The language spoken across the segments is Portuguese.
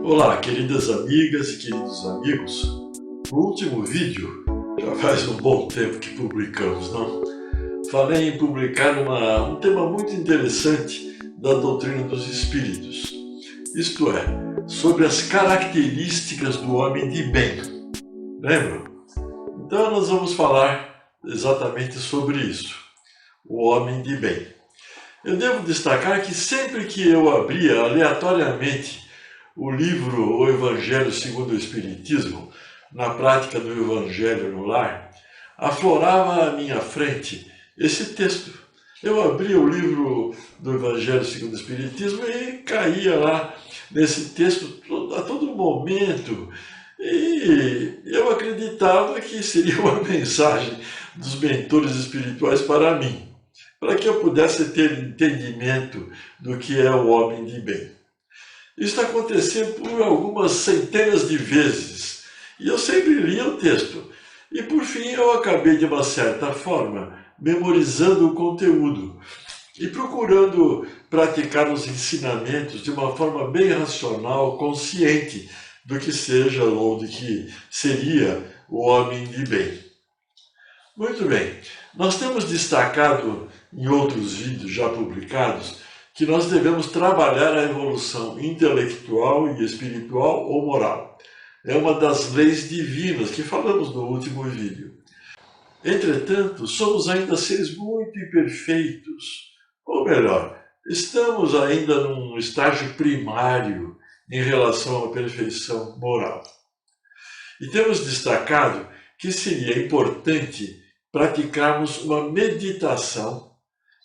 Olá, queridas amigas e queridos amigos. No último vídeo, já faz um bom tempo que publicamos, não? Falei em publicar um tema muito interessante da doutrina dos espíritos, isto é, sobre as características do homem de bem. Lembram? Então nós vamos falar exatamente sobre isso, o homem de bem. Eu devo destacar que sempre que eu abria aleatoriamente o livro O Evangelho segundo o Espiritismo, na prática do Evangelho no lar, aflorava à minha frente esse texto. Eu abria o livro do Evangelho segundo o Espiritismo e caía lá nesse texto a todo momento. E eu acreditava que seria uma mensagem dos mentores espirituais para mim, para que eu pudesse ter entendimento do que é o homem de bem. Isso aconteceu por algumas centenas de vezes, e eu sempre lia o texto. E por fim eu acabei, de uma certa forma, memorizando o conteúdo e procurando praticar os ensinamentos de uma forma bem racional, consciente do que seja ou do que seria o homem de bem. Muito bem, nós temos destacado em outros vídeos já publicados que nós devemos trabalhar a evolução intelectual e espiritual ou moral. É uma das leis divinas que falamos no último vídeo. Entretanto, somos ainda seres muito imperfeitos, ou melhor, estamos ainda num estágio primário em relação à perfeição moral. E temos destacado que seria importante praticarmos uma meditação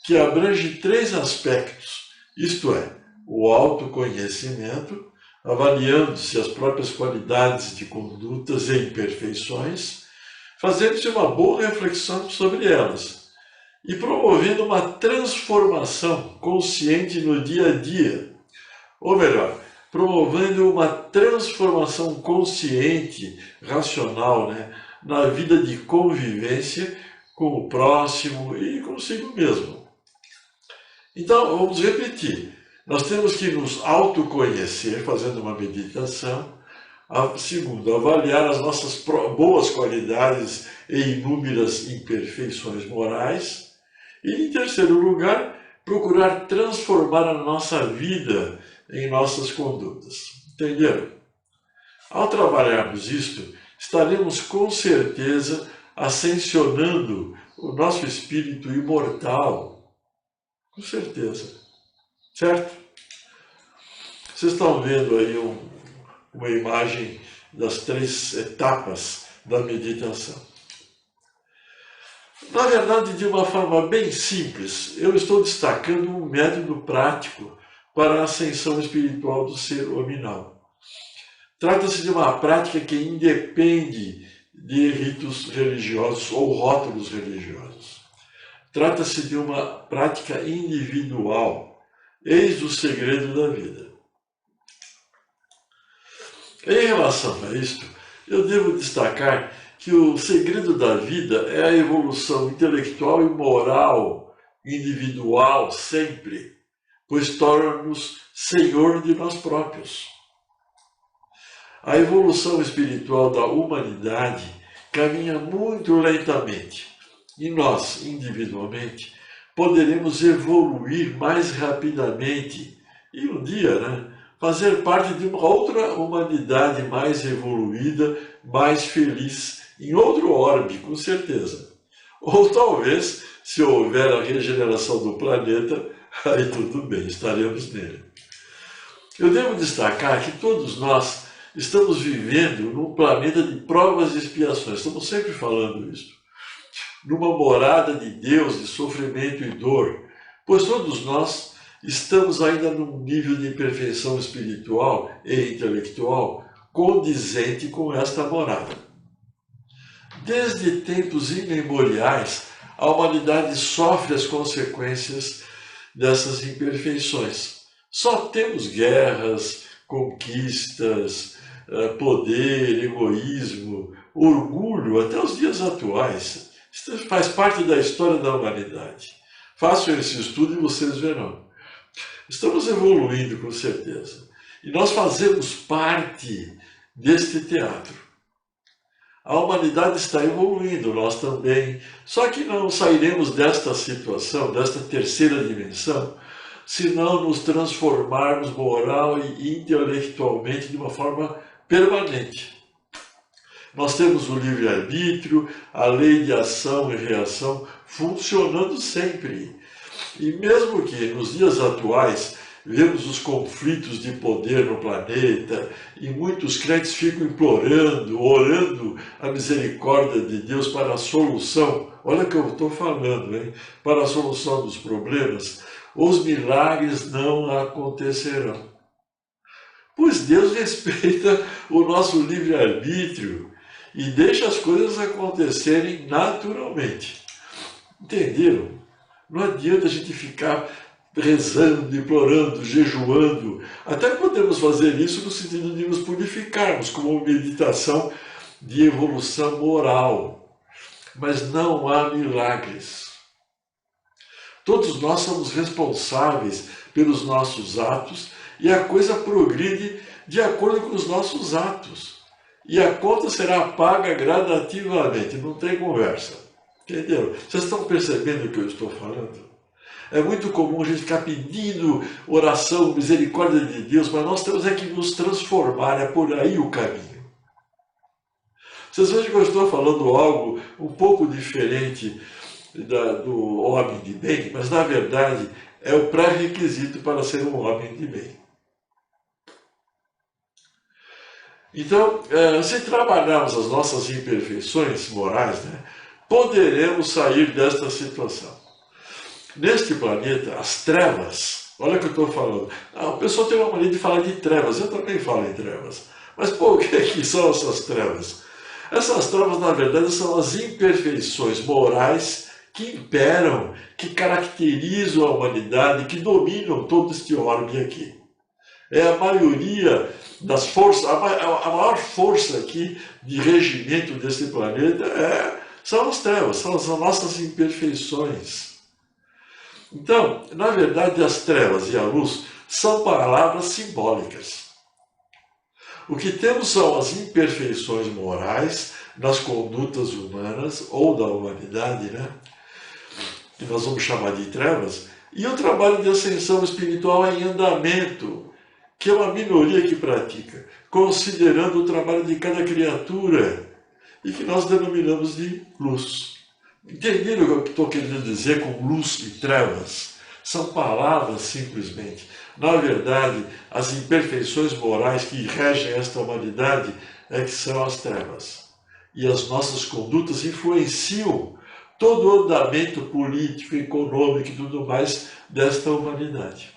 que abrange 3 aspectos, isto é, o autoconhecimento, avaliando-se as próprias qualidades de condutas e imperfeições, fazendo-se uma boa reflexão sobre elas e promovendo uma transformação consciente no dia a dia, ou melhor, promovendo uma transformação consciente, racional, na vida de convivência com o próximo e consigo mesmo. Então, vamos repetir. Nós temos que nos autoconhecer, fazendo uma meditação. Segundo, avaliar as nossas boas qualidades e inúmeras imperfeições morais. E, em terceiro lugar, procurar transformar a nossa vida em nossas condutas. Entenderam? Ao trabalharmos isto, estaremos com certeza ascensionando o nosso espírito imortal. Com certeza. Certo? Vocês estão vendo aí uma imagem das 3 etapas da meditação. Na verdade, de uma forma bem simples, eu estou destacando um método prático para a ascensão espiritual do ser hominal. Trata-se de uma prática que independe de ritos religiosos ou rótulos religiosos. Trata-se de uma prática individual, eis o segredo da vida. Em relação a isto, eu devo destacar que o segredo da vida é a evolução intelectual e moral individual sempre, pois torna-nos senhor de nós próprios. A evolução espiritual da humanidade caminha muito lentamente. E nós, individualmente, poderemos evoluir mais rapidamente e um dia, fazer parte de uma outra humanidade mais evoluída, mais feliz, em outro orbe, com certeza. Ou talvez, se houver a regeneração do planeta, aí tudo bem, estaremos nele. Eu devo destacar que todos nós estamos vivendo num planeta de provas e expiações, estamos sempre falando isso. Numa morada de Deus de sofrimento e dor, pois todos nós estamos ainda num nível de imperfeição espiritual e intelectual condizente com esta morada. Desde tempos imemoriais, a humanidade sofre as consequências dessas imperfeições. Só temos guerras, conquistas, poder, egoísmo, orgulho, até os dias atuais. Isso faz parte da história da humanidade. Façam esse estudo e vocês verão. Estamos evoluindo com certeza. E nós fazemos parte deste teatro. A humanidade está evoluindo, nós também. Só que não sairemos desta situação, desta terceira dimensão, se não nos transformarmos moral e intelectualmente de uma forma permanente. Nós temos o livre-arbítrio, a lei de ação e reação funcionando sempre. E mesmo que nos dias atuais vemos os conflitos de poder no planeta e muitos crentes ficam implorando, orando a misericórdia de Deus para a solução, olha o que eu estou falando, hein? Para a solução dos problemas, os milagres não acontecerão. Pois Deus respeita o nosso livre-arbítrio e deixa as coisas acontecerem naturalmente. Entenderam? Não adianta a gente ficar rezando, implorando, jejuando. Até podemos fazer isso no sentido de nos purificarmos, como uma meditação de evolução moral. Mas não há milagres. Todos nós somos responsáveis pelos nossos atos e a coisa progride de acordo com os nossos atos. E a conta será paga gradativamente, não tem conversa. Entendeu? Vocês estão percebendo o que eu estou falando? É muito comum a gente ficar pedindo oração, misericórdia de Deus, mas nós temos que nos transformar, é por aí o caminho. Vocês vejam que eu estou falando algo um pouco diferente do homem de bem, mas na verdade é o pré-requisito para ser um homem de bem. Então, se trabalharmos as nossas imperfeições morais, poderemos sair desta situação. Neste planeta, as trevas, olha o que eu estou falando. O pessoal tem uma mania de falar de trevas, eu também falo em trevas. Mas o que são essas trevas? Essas trevas, na verdade, são as imperfeições morais que imperam, que caracterizam a humanidade, que dominam todo este orbe aqui. É a maioria das forças, a maior força aqui de regimento desse planeta são as trevas, são as nossas imperfeições. Então, na verdade, as trevas e a luz são palavras simbólicas. O que temos são as imperfeições morais nas condutas humanas ou da humanidade, que nós vamos chamar de trevas, e o trabalho de ascensão espiritual em andamento, que é uma minoria que pratica, considerando o trabalho de cada criatura, e que nós denominamos de luz. Entenderam o que eu estou querendo dizer com luz e trevas? São palavras simplesmente. Na verdade, as imperfeições morais que regem esta humanidade que são as trevas. E as nossas condutas influenciam todo o andamento político, econômico e tudo mais desta humanidade.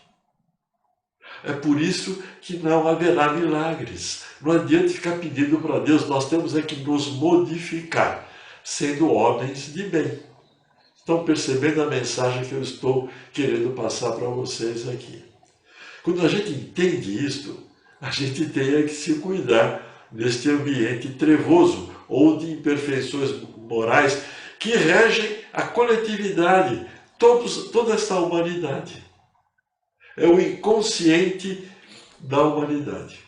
É por isso que não haverá milagres. Não adianta ficar pedindo para Deus, nós temos que nos modificar, sendo homens de bem. Estão percebendo a mensagem que eu estou querendo passar para vocês aqui? Quando a gente entende isto, a gente tem que se cuidar neste ambiente trevoso ou de imperfeições morais que regem a coletividade, toda essa humanidade. É o inconsciente da humanidade.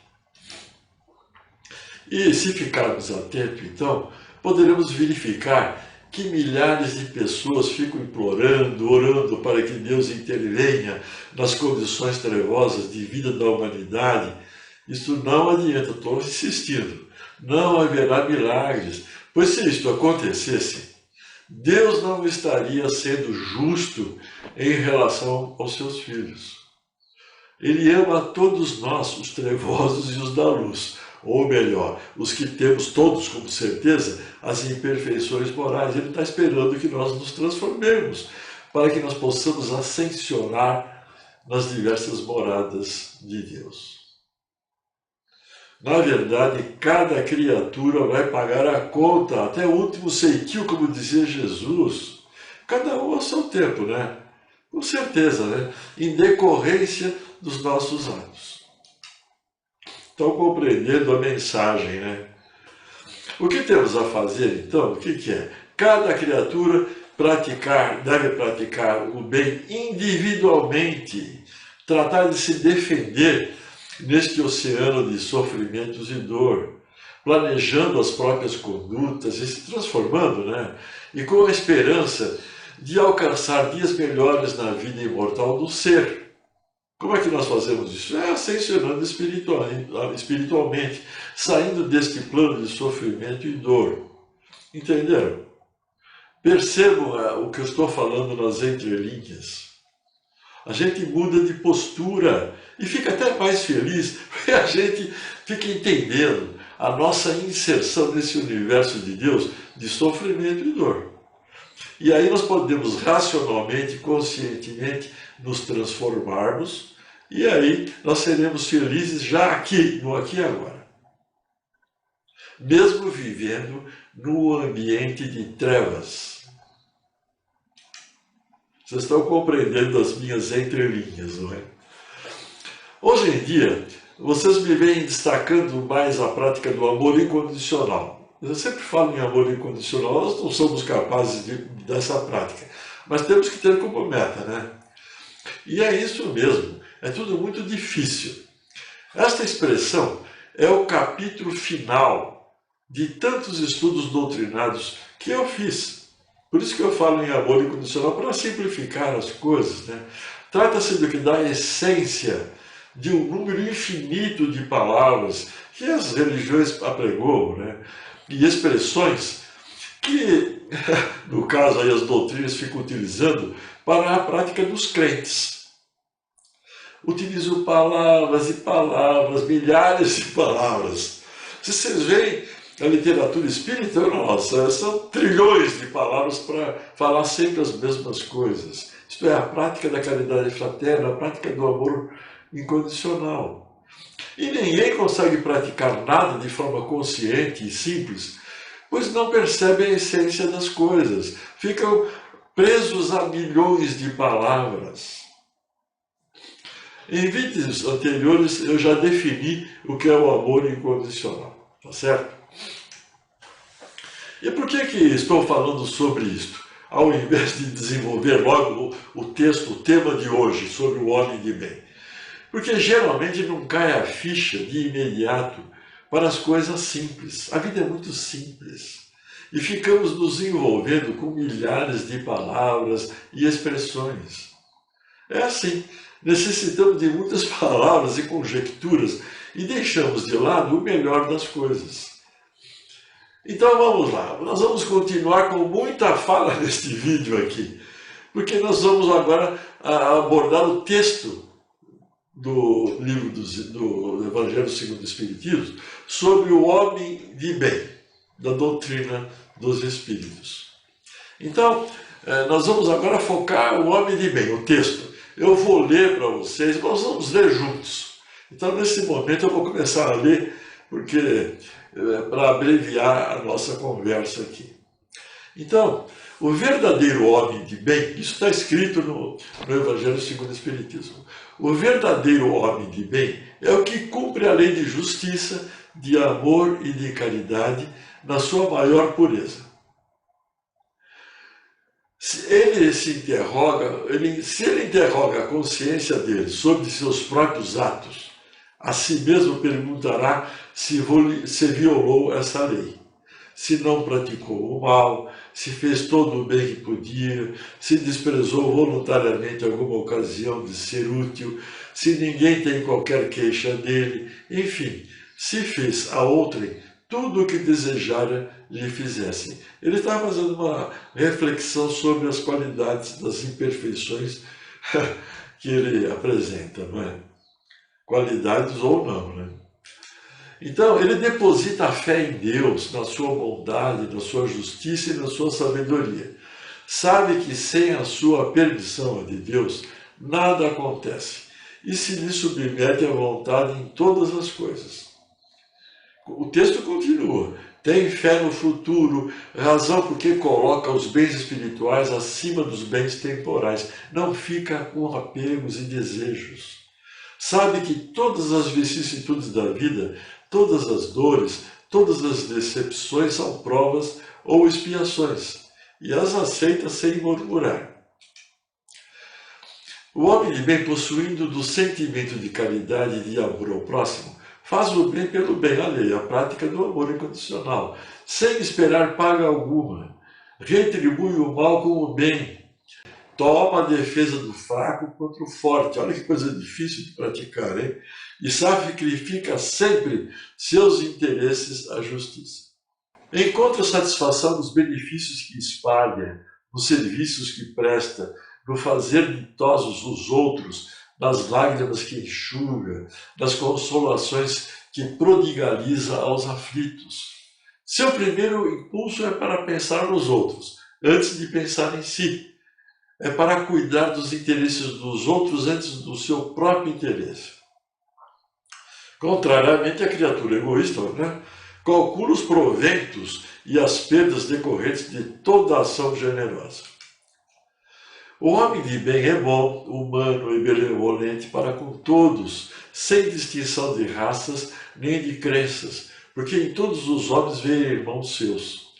E se ficarmos atentos, então, poderemos verificar que milhares de pessoas ficam implorando, orando para que Deus intervenha nas condições trevosas de vida da humanidade. Isso não adianta, estou insistindo. Não haverá milagres, pois se isto acontecesse, Deus não estaria sendo justo em relação aos seus filhos. Ele ama a todos nós, os trevosos e os da luz. Ou melhor, os que temos todos, com certeza, as imperfeições morais. Ele está esperando que nós nos transformemos, para que nós possamos ascensionar nas diversas moradas de Deus. Na verdade, cada criatura vai pagar a conta, até o último ceitil, como dizia Jesus. Cada um ao seu tempo, Com certeza, Em decorrência dos nossos atos. Estão compreendendo a mensagem, O que temos a fazer, então? O que é? Cada criatura deve praticar o bem individualmente, tratar de se defender neste oceano de sofrimentos e dor, planejando as próprias condutas e se transformando, né? E com a esperança de alcançar dias melhores na vida imortal do ser. Como é que nós fazemos isso? É ascensionando espiritualmente, saindo deste plano de sofrimento e dor. Entenderam? Percebam o que eu estou falando nas entrelinhas. A gente muda de postura e fica até mais feliz, porque a gente fica entendendo a nossa inserção nesse universo de Deus de sofrimento e dor. E aí nós podemos racionalmente, conscientemente nos transformarmos, e aí nós seremos felizes já aqui, no aqui e agora. Mesmo vivendo num ambiente de trevas. Vocês estão compreendendo as minhas entrelinhas, não é? Hoje em dia, vocês me veem destacando mais a prática do amor incondicional. Eu sempre falo em amor incondicional, nós não somos capazes dessa prática, mas temos que ter como meta, né? E é isso mesmo, é tudo muito difícil. Esta expressão é o capítulo final de tantos estudos doutrinários que eu fiz. Por isso que eu falo em amor incondicional, para simplificar as coisas, né? Trata-se do que dá a essência de um número infinito de palavras que as religiões apregou, né? E expressões que, no caso aí, as doutrinas ficam utilizando para a prática dos crentes. Utilizo palavras e palavras, milhares de palavras. Se vocês veem a literatura espírita, nossa, são trilhões de palavras para falar sempre as mesmas coisas. Isto é, a prática da caridade fraterna, a prática do amor incondicional. E ninguém consegue praticar nada de forma consciente e simples, pois não percebem a essência das coisas. Ficam presos a milhões de palavras. Em vídeos anteriores eu já defini o que é o amor incondicional, tá certo? E por que estou falando sobre isto? Ao invés de desenvolver logo o tema de hoje, sobre o homem de bem. Porque geralmente não cai a ficha de imediato para as coisas simples. A vida é muito simples. E ficamos nos envolvendo com milhares de palavras e expressões. É assim, necessitamos de muitas palavras e conjecturas e deixamos de lado o melhor das coisas. Então vamos lá, nós vamos continuar com muita fala neste vídeo aqui, porque nós vamos agora abordar o texto do livro do Evangelho segundo o Espiritismo sobre o homem de bem, da doutrina dos Espíritos. Então, nós vamos agora focar o homem de bem, o texto. Eu vou ler para vocês, nós vamos ler juntos. Então, nesse momento, eu vou começar a ler, porque para abreviar a nossa conversa aqui. Então, o verdadeiro homem de bem, isso está escrito no Evangelho segundo o Espiritismo. O verdadeiro homem de bem é o que cumpre a lei de justiça, de amor e de caridade na sua maior pureza. Se ele interroga a consciência dele sobre seus próprios atos, a si mesmo perguntará se violou essa lei, se não praticou o mal, se fez todo o bem que podia, se desprezou voluntariamente alguma ocasião de ser útil, se ninguém tem qualquer queixa dele, enfim, se fez a outrem tudo o que desejara lhe fizessem. Ele está fazendo uma reflexão sobre as qualidades das imperfeições que ele apresenta, não é? Qualidades ou não, né? Então, ele deposita a fé em Deus, na sua bondade, na sua justiça e na sua sabedoria. Sabe que sem a sua permissão de Deus, nada acontece. E se lhe submete à vontade em todas as coisas. O texto continua. Tem fé no futuro, razão porque coloca os bens espirituais acima dos bens temporais. Não fica com apegos e desejos. Sabe que todas as vicissitudes da vida, todas as dores, todas as decepções são provas ou expiações, e as aceita sem murmurar. O homem de bem, possuindo do sentimento de caridade e de amor ao próximo, faz o bem pelo bem alheio, a prática do amor incondicional, sem esperar paga alguma. Retribui o mal com o bem. Toma a defesa do fraco contra o forte. Olha que coisa difícil de praticar, hein? E sacrifica sempre seus interesses à justiça. Encontra satisfação nos benefícios que espalha, nos serviços que presta, no fazer ditosos os outros, nas lágrimas que enxuga, nas consolações que prodigaliza aos aflitos. Seu primeiro impulso é para pensar nos outros, antes de pensar em si. É para cuidar dos interesses dos outros antes do seu próprio interesse. Contrariamente à criatura egoísta, né? Calcula os proventos e as perdas decorrentes de toda ação generosa. O homem de bem é bom, humano e benevolente para com todos, sem distinção de raças nem de crenças, porque em todos os homens vê irmãos seus.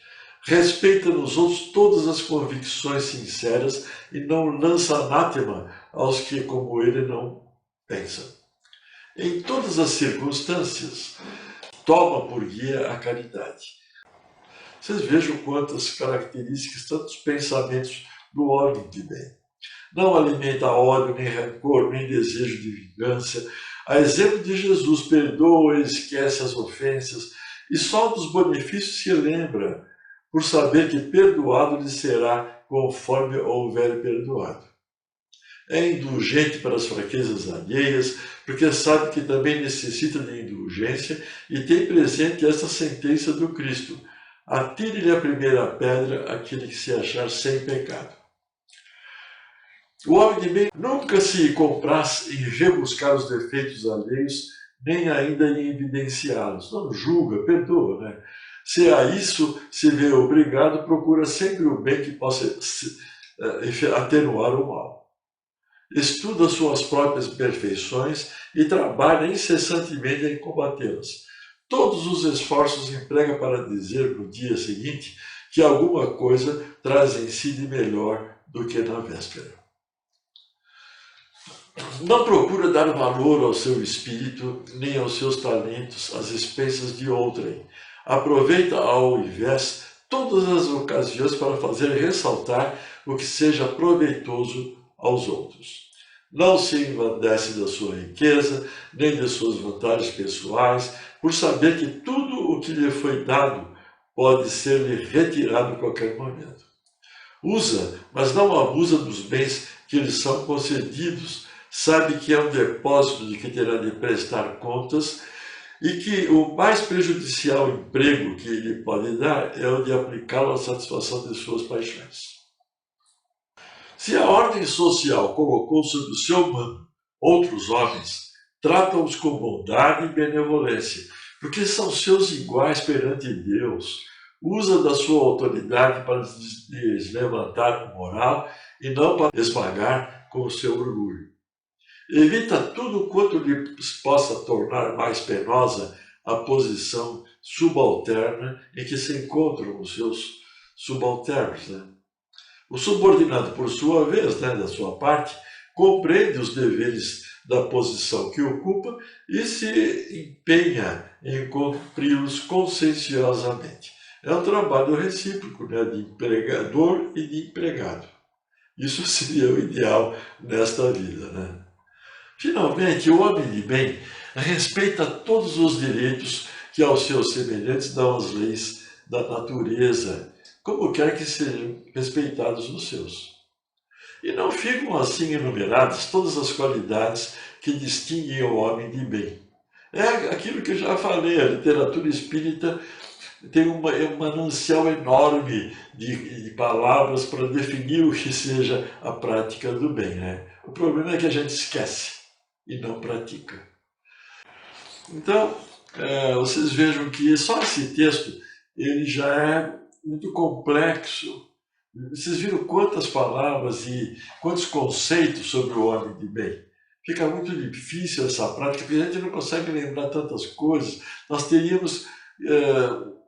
Respeita nos outros todas as convicções sinceras e não lança anátema aos que, como ele, não pensam. Em todas as circunstâncias, toma por guia a caridade. Vocês vejam quantas características, tantos pensamentos do homem de bem. Não alimenta ódio, nem rancor, nem desejo de vingança. A exemplo de Jesus, perdoa e esquece as ofensas, e só dos benefícios se lembra, por saber que perdoado lhe será conforme houver perdoado. É indulgente para as fraquezas alheias, porque sabe que também necessita de indulgência e tem presente esta sentença do Cristo: atire-lhe a primeira pedra aquele que se achar sem pecado. O homem de bem nunca se compraz em rebuscar os defeitos alheios, nem ainda em evidenciá-los. Não julga, perdoa, né? Se a isso se vê obrigado, procura sempre o bem que possa atenuar o mal. Estuda suas próprias imperfeições e trabalha incessantemente em combatê-las. Todos os esforços emprega para dizer no dia seguinte que alguma coisa traz em si de melhor do que na véspera. Não procura dar valor ao seu espírito, nem aos seus talentos, às expensas de outrem. Aproveita, ao invés, todas as ocasiões para fazer ressaltar o que seja proveitoso aos outros. Não se envandece da sua riqueza, nem de suas vantagens pessoais, por saber que tudo o que lhe foi dado pode ser-lhe retirado em qualquer momento. Usa, mas não abusa dos bens que lhe são concedidos, sabe que é um depósito de que terá de prestar contas e que o mais prejudicial emprego que lhe pode dar é o de aplicá-lo à satisfação de suas paixões. Se a ordem social colocou sob o seu mando outros homens, trata-os com bondade e benevolência, porque são seus iguais perante Deus. Usa da sua autoridade para lhes levantar com moral e não para esmagar com o seu orgulho. Evita tudo quanto lhe possa tornar mais penosa a posição subalterna em que se encontram os seus subalternos, né? O subordinado, por sua vez, da sua parte, compreende os deveres da posição que ocupa e se empenha em cumpri-los conscienciosamente. É um trabalho recíproco, de empregador e de empregado. Isso seria o ideal nesta vida, Finalmente, o homem de bem respeita todos os direitos que aos seus semelhantes dão as leis da natureza, como quer que sejam respeitados os seus. E não ficam assim enumeradas todas as qualidades que distinguem o homem de bem. É aquilo que eu já falei, a literatura espírita tem um manancial enorme de palavras para definir o que seja a prática do bem, O problema é que a gente esquece e não pratica. Então, vocês vejam que só esse texto ele já é muito complexo. Vocês viram quantas palavras e quantos conceitos sobre o homem de bem? Fica muito difícil essa prática, porque a gente não consegue lembrar tantas coisas. Nós teríamos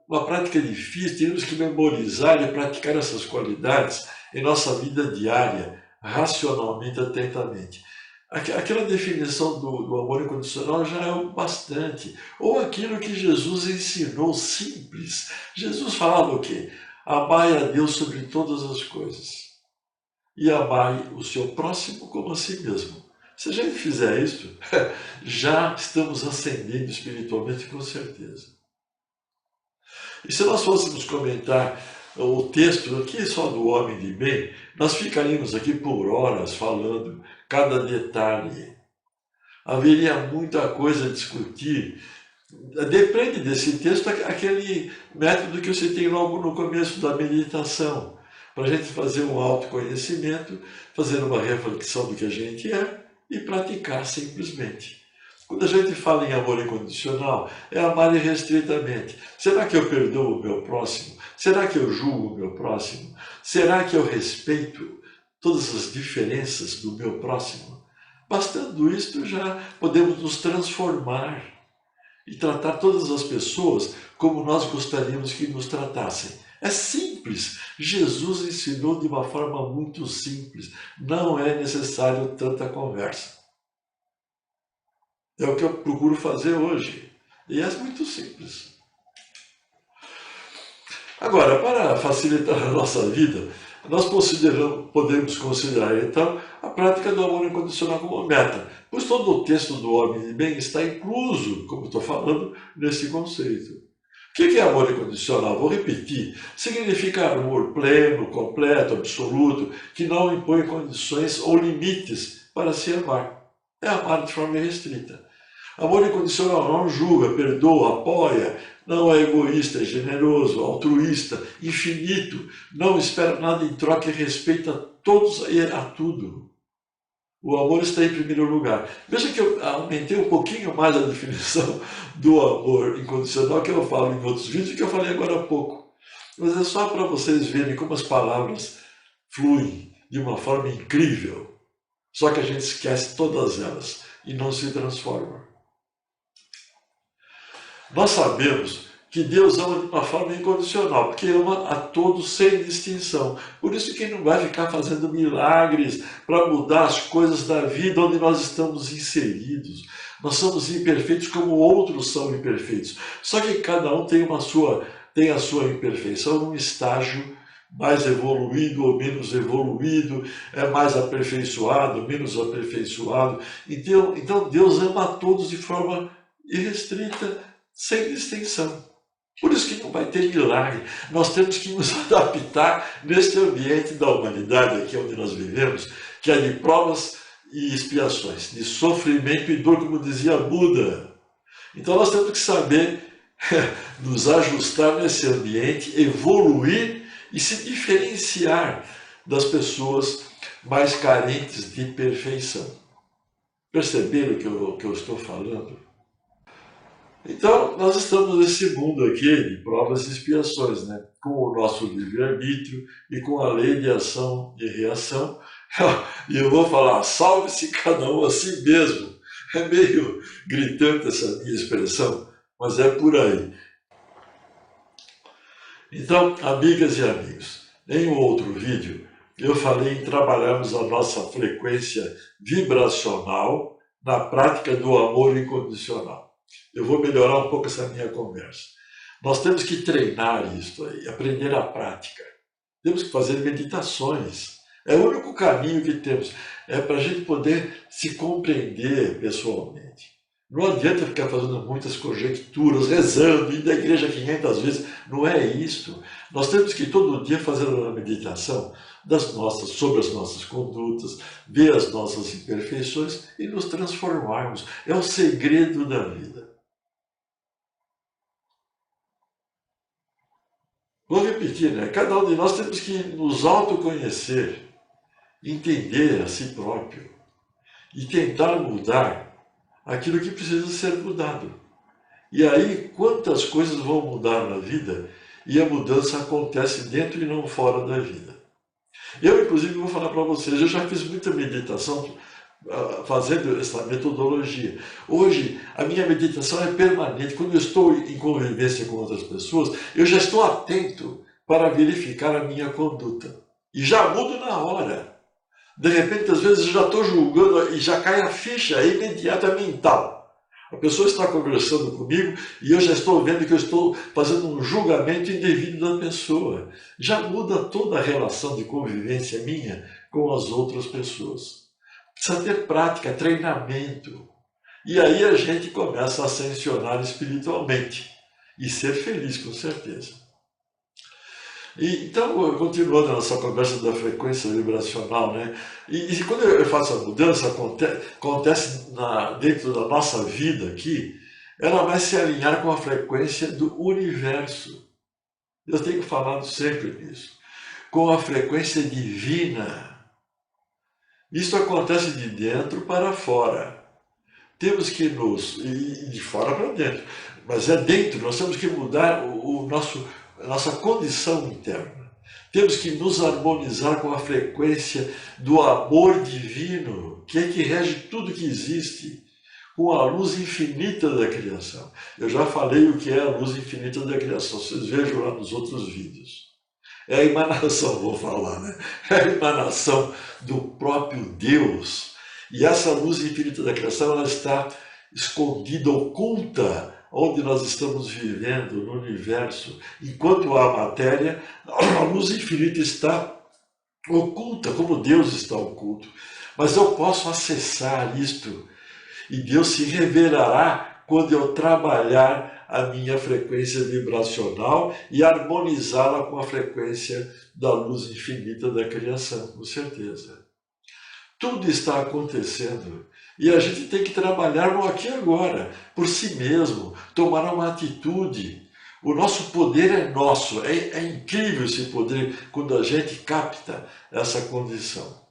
uma prática difícil, teríamos que memorizar e praticar essas qualidades em nossa vida diária, racionalmente, atentamente. Aquela definição do amor incondicional já é o bastante. Ou aquilo que Jesus ensinou, simples. Jesus falava o quê? Amai a Deus sobre todas as coisas e amai o seu próximo como a si mesmo. Se a gente fizer isso, já estamos ascendendo espiritualmente com certeza. E se nós fôssemos comentar o texto aqui só do homem de bem, nós ficaríamos aqui por horas falando cada detalhe. Haveria muita coisa a discutir. Depende desse texto aquele método que você tem logo no começo da meditação, para a gente fazer um autoconhecimento, fazer uma reflexão do que a gente é e praticar simplesmente. Quando a gente fala em amor incondicional, é amar irrestritamente. Será que eu perdoo o meu próximo? Será que eu julgo o meu próximo? Será que eu respeito todas as diferenças do meu próximo? Bastando isto, já podemos nos transformar e tratar todas as pessoas como nós gostaríamos que nos tratassem. É simples. Jesus ensinou de uma forma muito simples. Não é necessário tanta conversa. É o que eu procuro fazer hoje. E é muito simples. Agora, para facilitar a nossa vida, nós podemos considerar, então, a prática do amor incondicional como meta, pois todo o texto do homem de bem está incluso, como estou falando, nesse conceito. O que é amor incondicional? Vou repetir. Significa amor pleno, completo, absoluto, que não impõe condições ou limites para se amar. É amar de forma restrita. Amor incondicional não julga, perdoa, apoia, não é egoísta, é generoso, altruísta, infinito, não espera nada em troca e respeita todos e a tudo. O amor está em primeiro lugar. Veja que eu aumentei um pouquinho mais a definição do amor incondicional que eu falo em outros vídeos e que eu falei agora há pouco. Mas é só para vocês verem como as palavras fluem de uma forma incrível. Só que a gente esquece todas elas e não se transforma. Nós sabemos que Deus ama de uma forma incondicional, porque ama a todos sem distinção. Por isso que não vai ficar fazendo milagres para mudar as coisas da vida onde nós estamos inseridos. Nós somos imperfeitos como outros são imperfeitos. Só que cada um tem a sua imperfeição num estágio mais evoluído ou menos evoluído, é mais aperfeiçoado, menos aperfeiçoado. Então Deus ama a todos de forma irrestrita, sem distinção. Por isso que não vai ter milagre. Nós temos que nos adaptar neste ambiente da humanidade, aqui onde nós vivemos, que é de provas e expiações, de sofrimento e dor, como dizia Buda. Então nós temos que saber nos ajustar nesse ambiente, evoluir e se diferenciar das pessoas mais carentes de perfeição. Perceberam o que eu estou falando? Então, nós estamos nesse mundo aqui de provas e expiações, né? Com o nosso livre-arbítrio e com a lei de ação e reação. E eu vou falar, salve-se cada um a si mesmo. É meio gritante essa minha expressão, mas é por aí. Então, amigas e amigos, em um outro vídeo, eu falei em trabalharmos a nossa frequência vibracional na prática do amor incondicional. Eu vou melhorar um pouco essa minha conversa. Nós temos que treinar isso aí, aprender a prática. Temos que fazer meditações. É o único caminho que temos. É para a gente poder se compreender pessoalmente. Não adianta ficar fazendo muitas conjecturas, rezando, indo à igreja 500 vezes. Não é isso. Nós temos que todo dia fazer uma meditação sobre as nossas condutas, ver as nossas imperfeições e nos transformarmos. É o segredo da vida. Vou repetir, né? Cada um de nós temos que nos autoconhecer, entender a si próprio e tentar mudar aquilo que precisa ser mudado. E aí, quantas coisas vão mudar na vida e a mudança acontece dentro e não fora da vida. Eu, inclusive, vou falar para vocês, eu já fiz muita meditação fazendo essa metodologia. Hoje, a minha meditação é permanente. Quando eu estou em convivência com outras pessoas, eu já estou atento para verificar a minha conduta. E já mudo na hora. De repente, às vezes, eu já estou julgando e já cai a ficha imediata mental. A pessoa está conversando comigo e eu já estou vendo que eu estou fazendo um julgamento indevido da pessoa. Já muda toda a relação de convivência minha com as outras pessoas. Precisa ter prática, treinamento. E aí a gente começa a ascensionar espiritualmente e ser feliz, com certeza. Então, continuando a nossa conversa da frequência vibracional, né? E quando eu faço a mudança, acontece dentro da nossa vida aqui, ela vai se alinhar com a frequência do universo. Eu tenho falado sempre nisso. Com a frequência divina. Isso acontece de dentro para fora. Temos que e de fora para dentro. Mas é dentro, nós temos que mudar a nossa condição interna. Temos que nos harmonizar com a frequência do amor divino, que é que rege tudo que existe, com a luz infinita da criação. Eu já falei o que é a luz infinita da criação, vocês vejam lá nos outros vídeos. É a emanação, vou falar, né? É a emanação do próprio Deus. E essa luz infinita da criação, ela está escondida, oculta, onde nós estamos vivendo no universo. Enquanto há matéria, a luz infinita está oculta, como Deus está oculto. Mas eu posso acessar isto, e Deus se revelará quando eu trabalhar a minha frequência vibracional e harmonizá-la com a frequência da luz infinita da criação, com certeza. Tudo está acontecendo e a gente tem que trabalhar no aqui e agora, por si mesmo, tomar uma atitude. O nosso poder é nosso, é incrível esse poder quando a gente capta essa condição.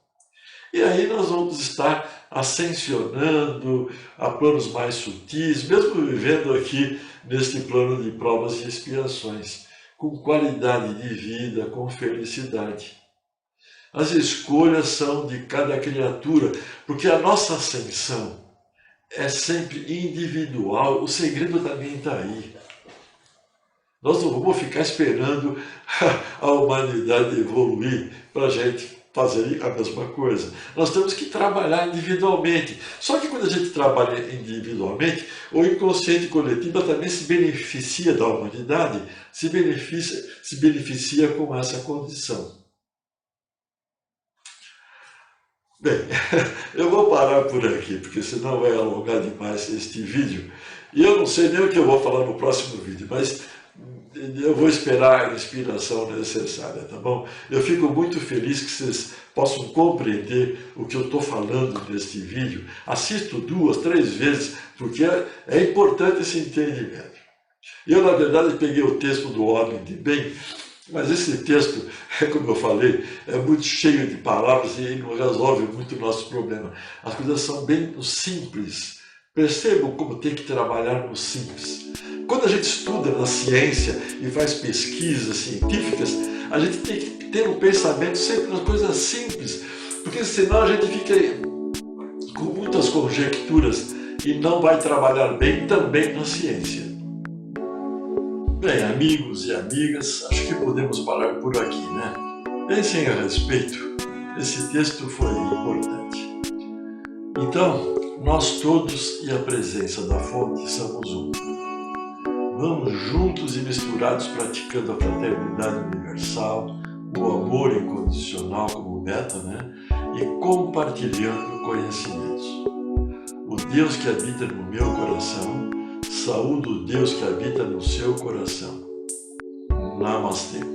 E aí nós vamos estar ascensionando a planos mais sutis, mesmo vivendo aqui neste plano de provas e expiações, com qualidade de vida, com felicidade. As escolhas são de cada criatura, porque a nossa ascensão é sempre individual, o segredo também está aí. Nós não vamos ficar esperando a humanidade evoluir para a gente fazer a mesma coisa. Nós temos que trabalhar individualmente. Só que quando a gente trabalha individualmente, o inconsciente coletivo também se beneficia da humanidade, se beneficia com essa condição. Bem, eu vou parar por aqui, porque senão vai alongar demais este vídeo. E eu não sei nem o que eu vou falar no próximo vídeo, mas eu vou esperar a inspiração necessária, tá bom? Eu fico muito feliz que vocês possam compreender o que eu estou falando neste vídeo. Assisto 2, 3 vezes, porque é importante esse entendimento. Eu, na verdade, peguei o texto do Homem de Bem, mas esse texto, como eu falei, é muito cheio de palavras e não resolve muito o nosso problema. As coisas são bem simples. Percebam como tem que trabalhar no simples. Quando a gente estuda na ciência e faz pesquisas científicas, a gente tem que ter um pensamento sempre nas coisas simples, porque senão a gente fica com muitas conjecturas e não vai trabalhar bem também na ciência. Bem, amigos e amigas, acho que podemos parar por aqui, né? Pensem a respeito. Esse texto foi importante. Então, nós todos e a presença da fonte somos um. Vamos juntos e misturados praticando a fraternidade universal, o amor incondicional como meta, né? E compartilhando conhecimentos. O Deus que habita no meu coração, saúdo o Deus que habita no seu coração. Namastê.